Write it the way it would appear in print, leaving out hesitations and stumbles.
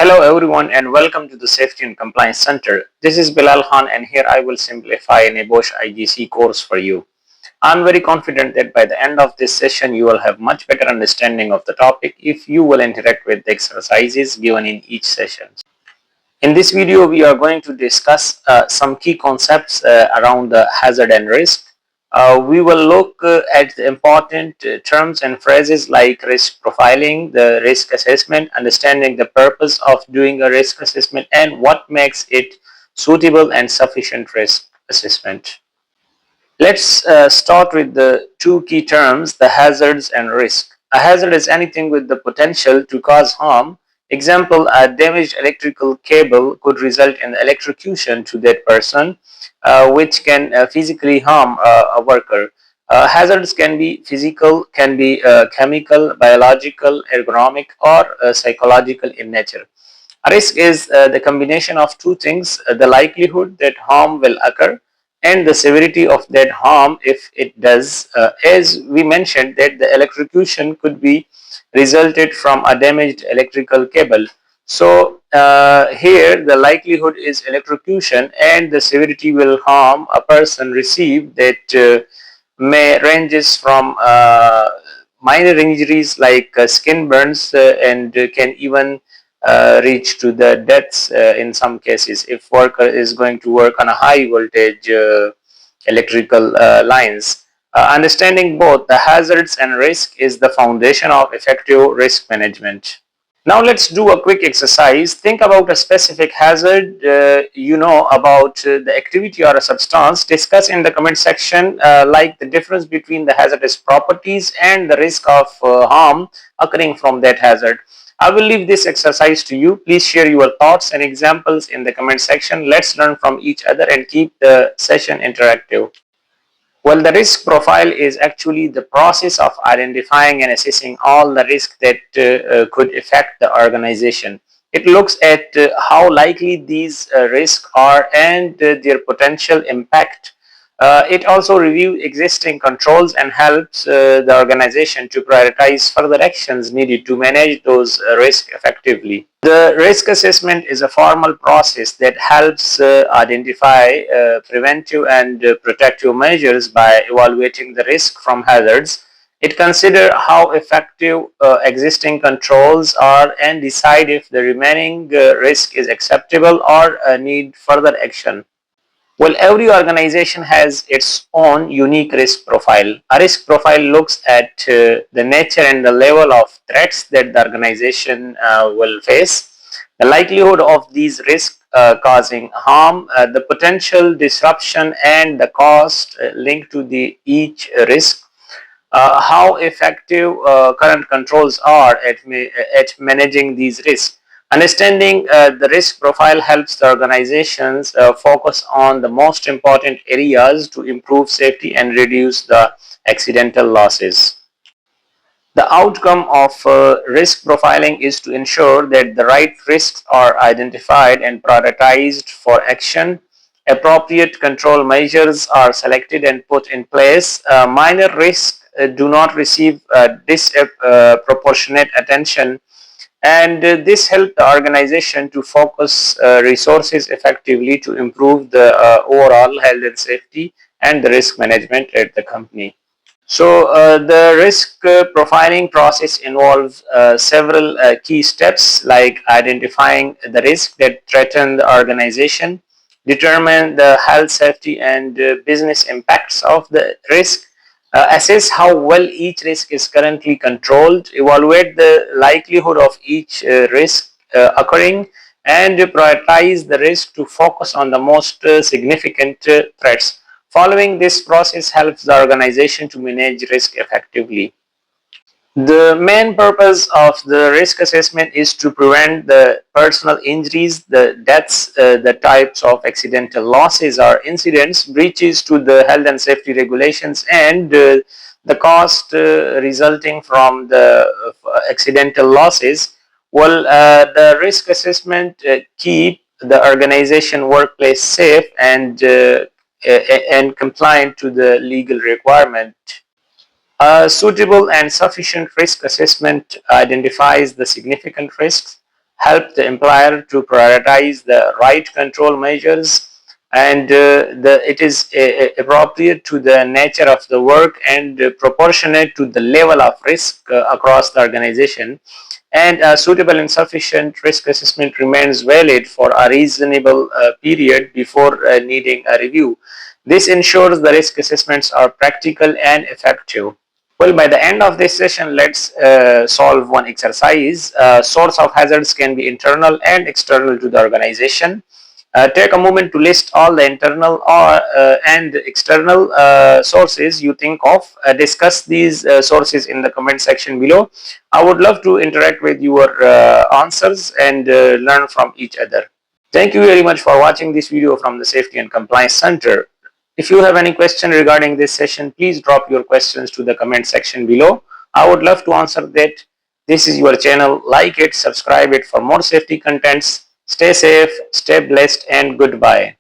Hello everyone and welcome to the Safety and Compliance Center. This is Bilal Khan and here I will simplify a NEBOSH IGC course for you. I'm very confident that by the end of this session you will have much better understanding of the topic if you will interact with the exercises given in each session. In this video we are going to discuss some key concepts around the hazard and risk. We will look at the important terms and phrases like risk profiling, the risk assessment, understanding the purpose of doing a risk assessment and what makes it suitable and sufficient risk assessment. Let's start with the two key terms, the hazards and risk. A hazard is anything with the potential to cause harm. Example, a damaged electrical cable could result in electrocution to that person, which can physically harm a worker. Hazards can be physical, can be chemical, biological, ergonomic, or psychological in nature. A risk is the combination of two things, the likelihood that harm will occur and the severity of that harm if it does. As we mentioned that the electrocution could be resulted from a damaged electrical cable. So here the likelihood is electrocution and the severity will harm a person receive that may ranges from minor injuries like skin burns and can even reach to the deaths in some cases if worker is going to work on a high voltage electrical lines. Understanding both the hazards and risk is the foundation of effective risk management. Now let's do a quick exercise. Think about a specific hazard you know about the activity or a substance. Discuss in the comment section like the difference between the hazardous properties and the risk of harm occurring from that hazard. I will leave this exercise to you. Please share your thoughts and examples in the comment section. Let's learn from each other and keep the session interactive. Well, the risk profile is actually the process of identifying and assessing all the risks that could affect the organization. It looks at how likely these risks are and their potential impact. It also reviews existing controls and helps the organization to prioritize further actions needed to manage those risks effectively. The risk assessment is a formal process that helps identify preventive and protective measures by evaluating the risk from hazards. It considers how effective existing controls are and decide if the remaining risk is acceptable or need further action. Well, every organization has its own unique risk profile. A risk profile looks at the nature and the level of threats that the organization will face, the likelihood of these risks causing harm, the potential disruption and the cost linked to each risk, how effective current controls are at managing these risks. Understanding the risk profile helps the organizations focus on the most important areas to improve safety and reduce the accidental losses. The outcome of risk profiling is to ensure that the right risks are identified and prioritized for action. Appropriate control measures are selected and put in place. Minor risks do not receive disproportionate attention, and this helps the organization to focus resources effectively to improve the overall health and safety and the risk management at the company. So the risk profiling process involves several key steps like identifying the risk that threaten the organization, determine the health, safety and business impacts of the risk, assess how well each risk is currently controlled, evaluate the likelihood of each risk occurring, and prioritize the risk to focus on the most significant threats. Following this process helps the organization to manage risk effectively. The main purpose of the risk assessment is to prevent the personal injuries, the deaths, the types of accidental losses or incidents, breaches to the health and safety regulations, and the cost resulting from the accidental losses. Well, the risk assessment keep the organization workplace safe and compliant to the legal requirement. A suitable and sufficient risk assessment identifies the significant risks, help the employer to prioritize the right control measures, and it is appropriate to the nature of the work and proportionate to the level of risk across the organization, and a suitable and sufficient risk assessment remains valid for a reasonable period before needing a review. This ensures the risk assessments are practical and effective. Well, by the end of this session, let's solve one exercise. Source of hazards can be internal and external to the organization. Take a moment to list all the internal or and external sources you think of. Discuss these sources in the comment section below. I would love to interact with your answers and learn from each other. Thank you very much for watching this video from the Safety and Compliance Center. If you have any question regarding this session, please drop your questions to the comment section below. I would love to answer that. This is your channel. Like it, subscribe it for more safety contents. Stay safe, stay blessed, and goodbye.